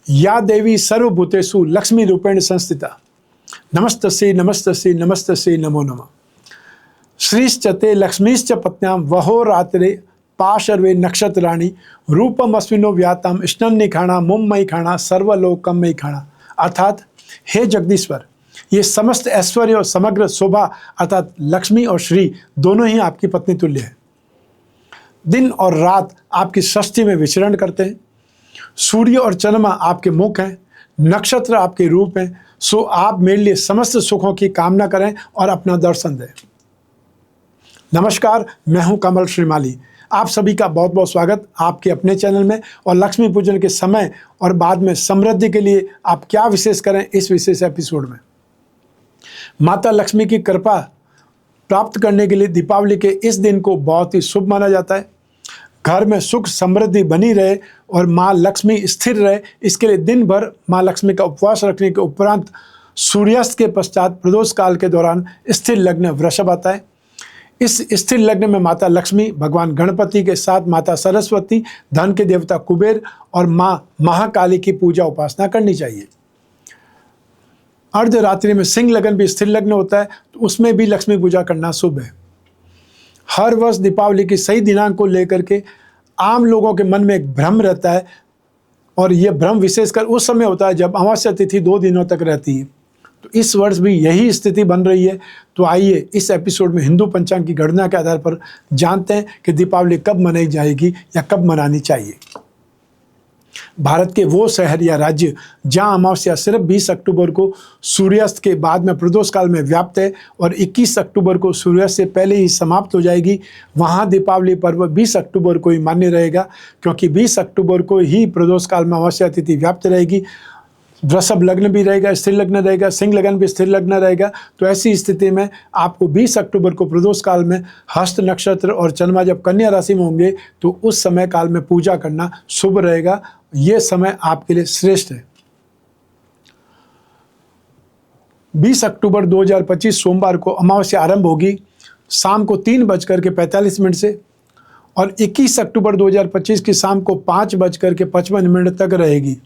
या देवी सर्वभूतेषु लक्ष्मी रूपेण संस्थिता नमस्तस्यै नमस्तस्यै नमस्तस्यै नमो नमः। श्रीश्चते लक्ष्मीश्च पत्न्यां वहो रात्रे पाशर्वे नक्षत्राणि रूपमस्मिनो व्याताम स्नन्निखाणा मुम्मयी खाणा सर्वलोकम मयी खाणा। अर्थात हे जगदीश्वर, ये समस्त ऐश्वर्य और समग्र शोभा अर्थात लक्ष्मी और श्री दोनों ही आपकी पत्नी तुल्य है। दिन और रात आपकी षष्ठी में विचरण करते हैं। सूर्य और चंद्रमा आपके मुख हैं, नक्षत्र आपके रूप हैं। सो आप मेरे लिए समस्त सुखों की कामना करें और अपना दर्शन दें। नमस्कार, मैं हूं कमल श्रीमाली। आप सभी का बहुत बहुत स्वागत आपके अपने चैनल में। और लक्ष्मी पूजन के समय और बाद में समृद्धि के लिए आप क्या विशेष करें, इस विशेष एपिसोड में माता लक्ष्मी की कृपा प्राप्त करने के लिए दीपावली के इस दिन को बहुत ही शुभ माना जाता है। घर में सुख समृद्धि बनी रहे और माँ लक्ष्मी स्थिर रहे, इसके लिए दिन भर माँ लक्ष्मी का उपवास रखने के उपरांत सूर्यास्त के पश्चात प्रदोष काल के दौरान स्थिर लग्न वृषभ आता है। इस स्थिर लग्न में माता लक्ष्मी, भगवान गणपति के साथ माता सरस्वती, धन के देवता कुबेर और माँ महाकाली की पूजा उपासना करनी चाहिए। अर्धरात्रि में सिंह लग्न भी स्थिर लग्न होता है, तो उसमें भी लक्ष्मी पूजा करना शुभ है। हर वर्ष दीपावली की सही दिनांक को लेकर के आम लोगों के मन में एक भ्रम रहता है, और यह भ्रम विशेषकर उस समय होता है जब अमावस्या तिथि 2 दिनों तक रहती है। तो इस वर्ष भी यही स्थिति बन रही है। तो आइए इस एपिसोड में हिंदू पंचांग की गणना के आधार पर जानते हैं कि दीपावली कब मनाई जाएगी या कब मनानी चाहिए। भारत के वो शहर या राज्य जहां अमावस्या सिर्फ 20 अक्टूबर को सूर्यास्त के बाद में प्रदोष काल में व्याप्त है और 21 अक्टूबर को सूर्यास्त से पहले ही समाप्त हो जाएगी, वहां दीपावली पर्व 20 अक्टूबर को ही मान्य रहेगा, क्योंकि 20 अक्टूबर को ही प्रदोष काल में अमावस्या तिथि व्याप्त रहेगी। वृषभ लग्न भी रहेगा, स्थिर लग्न रहेगा, सिंह लग्न भी स्थिर लग्न रहेगा। तो ऐसी स्थिति में आपको 20 अक्टूबर को प्रदोष काल में हस्त नक्षत्र और चंद्रमा जब कन्या राशि में होंगे तो उस समय काल में पूजा करना शुभ रहेगा। ये समय आपके लिए श्रेष्ठ है। 20 अक्टूबर 2025 सोमवार को अमावस्या आरंभ होगी शाम को 3:45 से और 21 अक्टूबर 2025 की शाम को 5:55 तक रहेगी।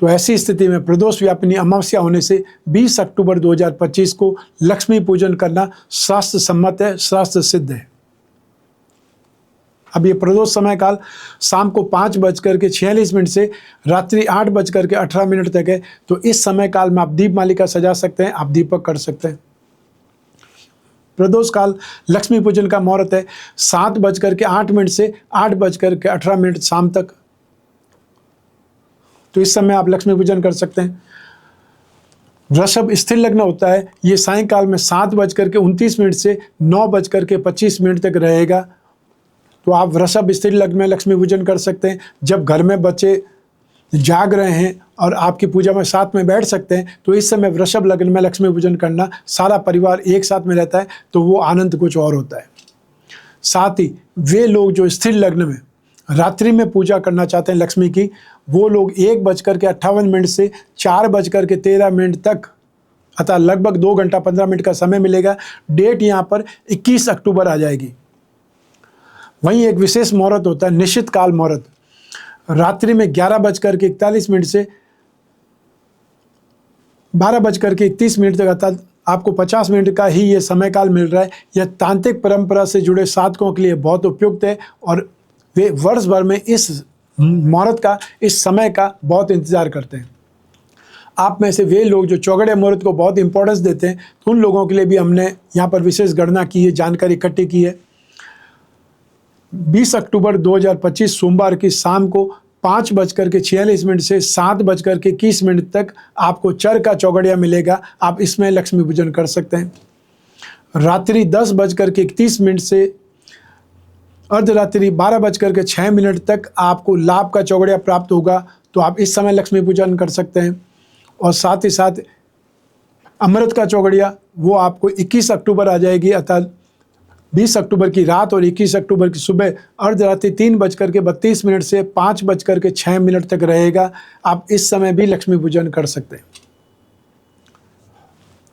तो ऐसी स्थिति में प्रदोष व्यापिनी अमावस्या होने से 20 अक्टूबर 2025 को लक्ष्मी पूजन करना शास्त्र सम्मत है, शास्त्र सिद्ध है। अब ये प्रदोष समय काल शाम को 5:46 से रात्रि 8:18 तक है। तो इस समय काल में आप दीप मालिका सजा सकते हैं, आप दीपक कर सकते हैं। प्रदोष काल लक्ष्मी पूजन का मुहूर्त है 7:08 से 8:18 शाम तक। तो इस समय आप लक्ष्मी पूजन कर सकते हैं। वृषभ स्थिर लग्न होता है, ये सायंकाल में 7:29 से 9:25 तक रहेगा। तो आप वृषभ स्थिर लग्न में लक्ष्मी पूजन कर सकते हैं। जब घर में बच्चे जाग रहे हैं और आपकी पूजा में साथ में बैठ सकते हैं, तो इस समय वृषभ लग्न में लक्ष्मी पूजन करना, सारा परिवार एक साथ में रहता है तो वो आनंद कुछ और होता है। साथ ही वे लोग जो स्थिर लग्न में रात्रि में पूजा करना चाहते हैं लक्ष्मी की, वो लोग 1:58 से 4:13 तक, अतः लगभग 2 घंटा 15 मिनट का समय मिलेगा। डेट यहाँ पर 21 अक्टूबर आ जाएगी। वहीं एक विशेष मुहूर्त होता है निश्चित काल मुहूर्त, रात्रि में 11:41 से 12:31 तक, अर्थात आपको 50 मिनट का ही ये समय काल मिल रहा है। यह तांत्रिक परंपरा से जुड़े साधकों के लिए बहुत उपयुक्त है और वे वर्ष भर में इस मुहूर्त का, इस समय का बहुत इंतजार करते हैं। आप में से वे लोग जो चौगड़े मुहूर्त को बहुत इंपॉर्टेंस देते हैं, तो उन लोगों के लिए भी हमने यहाँ पर विशेष गणना की है, जानकारी इकट्ठी की है। 20 अक्टूबर 2025 सोमवार की शाम को 5:46 से 7:21 तक आपको चर का चौगड़िया मिलेगा। आप इसमें लक्ष्मी पूजन कर सकते हैं। रात्रि 10:31 से अर्धरात्रि 12:06 तक आपको लाभ का चौगड़िया प्राप्त होगा। तो आप इस समय लक्ष्मी पूजन कर सकते हैं। और साथ ही साथ अमृत का चौगड़िया वो आपको 21 अक्टूबर आ जाएगी, अर्थात 20 अक्टूबर की रात और 21 अक्टूबर की सुबह अर्धरात्रि 3:32 से 5:06 तक रहेगा। आप इस समय भी लक्ष्मी पूजन कर सकते हैं।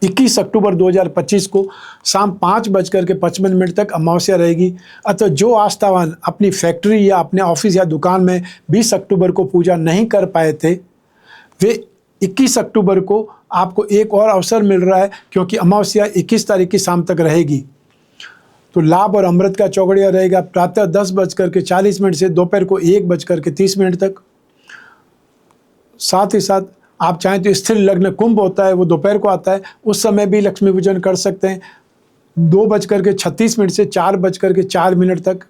21 अक्टूबर 2025 को शाम 5:55 तक अमावस्या रहेगी। अतः जो आस्थावान अपनी फैक्ट्री या अपने ऑफिस या दुकान में 20 अक्टूबर को पूजा नहीं कर पाए थे, वे 21 अक्टूबर को आपको एक और अवसर मिल रहा है, क्योंकि अमावस्या 21 तारीख की शाम तक रहेगी। तो लाभ और अमृत का चौगड़िया रहेगा प्रातः 10:40 से दोपहर को 1:30 तक। साथ ही साथ आप चाहें तो स्थिर लग्न कुंभ होता है, वो दोपहर को आता है, उस समय भी लक्ष्मी पूजन कर सकते हैं 2:36 से 4:04 तक।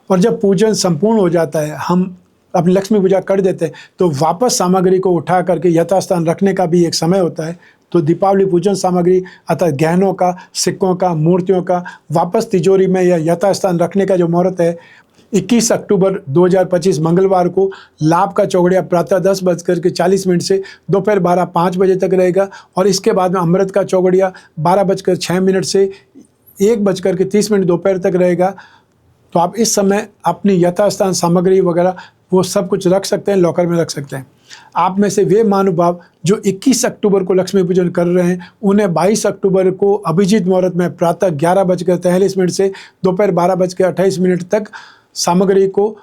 और जब पूजन संपूर्ण हो जाता है, हम अपनी लक्ष्मी पूजा कर देते हैं, तो वापस सामग्री को उठा करके यथास्थान रखने का भी एक समय होता है। तो दीपावली पूजन सामग्री अर्थात गहनों का, सिक्कों का, मूर्तियों का वापस तिजोरी में या यथास्थान रखने का जो मुहूर्त है 21 अक्टूबर 2025 मंगलवार को लाभ का चौगड़िया प्रातः 10:40 से दोपहर 12:05 बजे तक रहेगा। और इसके बाद में अमृत का चौगड़िया 12:06 से 1:30 दोपहर तक रहेगा। तो आप इस समय अपनी यथास्थान सामग्री वगैरह वो सब कुछ रख सकते हैं, लॉकर में रख सकते हैं। आप में से वे महानुभाव जो 21 अक्टूबर को लक्ष्मी पूजन कर रहे हैं, उन्हें 22 अक्टूबर को अभिजीत मुहूर्त में प्रातः 11:43 से दोपहर 12:28 तक सामग्री को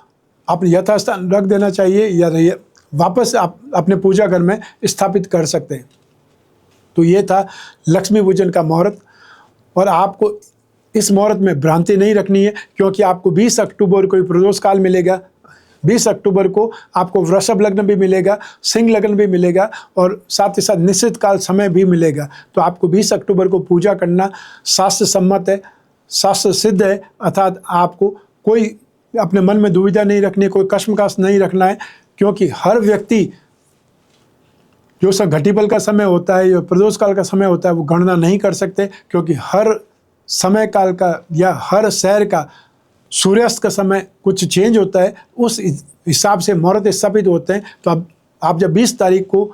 अपने यथास्थान रख देना चाहिए या वापस आप अपने पूजा घर में स्थापित कर सकते हैं। तो ये था लक्ष्मी पूजन का मुहूर्त। और आपको इस मुहूर्त में भ्रांति नहीं रखनी है, क्योंकि आपको 20 अक्टूबर को प्रदोष काल मिलेगा। 20 अक्टूबर को आपको वृषभ लग्न भी मिलेगा, सिंह लग्न भी मिलेगा और साथ ही साथ निश्चित काल समय भी मिलेगा। तो आपको 20 अक्टूबर को पूजा करना शास्त्र सम्मत है, शास्त्र सिद्ध है। अर्थात आपको कोई अपने मन में दुविधा नहीं रखनी, कोई कश्मकश नहीं रखना है, क्योंकि हर व्यक्ति जो सब घटिबल का समय होता है या प्रदोष काल का समय होता है वो गणना नहीं कर सकते, क्योंकि हर समय काल का या हर शहर का सूर्यास्त का समय कुछ चेंज होता है, उस हिसाब से मुहूर्त स्थापित होते हैं। तो अब आप जब 20 तारीख को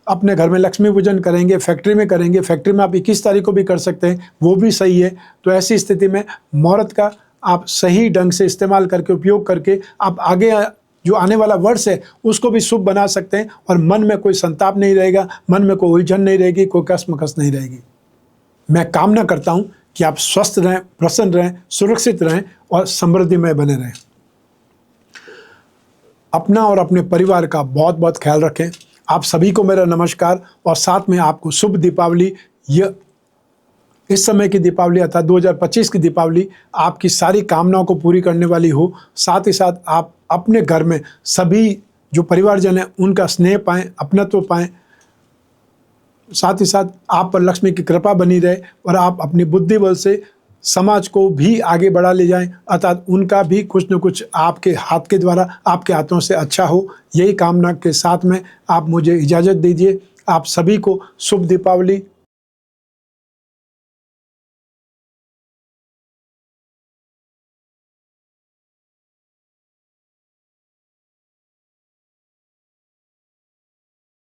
अपने घर में लक्ष्मी पूजन करेंगे, फैक्ट्री में करेंगे, फैक्ट्री में आप 21 तारीख को भी कर सकते हैं, वो भी सही है। तो ऐसी स्थिति में मुहूर्त का आप सही ढंग से इस्तेमाल करके, उपयोग करके आप आगे जो आने वाला वर्ष है उसको भी शुभ बना सकते हैं और मन में कोई संताप नहीं रहेगा, मन में कोई उलझन नहीं रहेगी, कोई कश्मकश नहीं रहेगी। मैं कामना करता हूँ कि आप स्वस्थ रहें, प्रसन्न रहें, सुरक्षित रहें और समृद्धिमय बने रहें। अपना और अपने परिवार का बहुत बहुत ख्याल रखें। आप सभी को मेरा नमस्कार और साथ में आपको शुभ दीपावली। यह इस समय की दीपावली अर्थात 2025 की दीपावली आपकी सारी कामनाओं को पूरी करने वाली हो। साथ ही साथ आप अपने घर में सभी जो परिवारजन हैं उनका स्नेह पाएँ, अपनत्व पाएँ। साथ ही साथ आप पर लक्ष्मी की कृपा बनी रहे और आप अपनी बुद्धि बल से समाज को भी आगे बढ़ा ले जाएं, अर्थात उनका भी कुछ न कुछ आपके हाथ के द्वारा, आपके हाथों से अच्छा हो। यही कामना के साथ में आप मुझे इजाज़त दीजिए। आप सभी को शुभ दीपावली,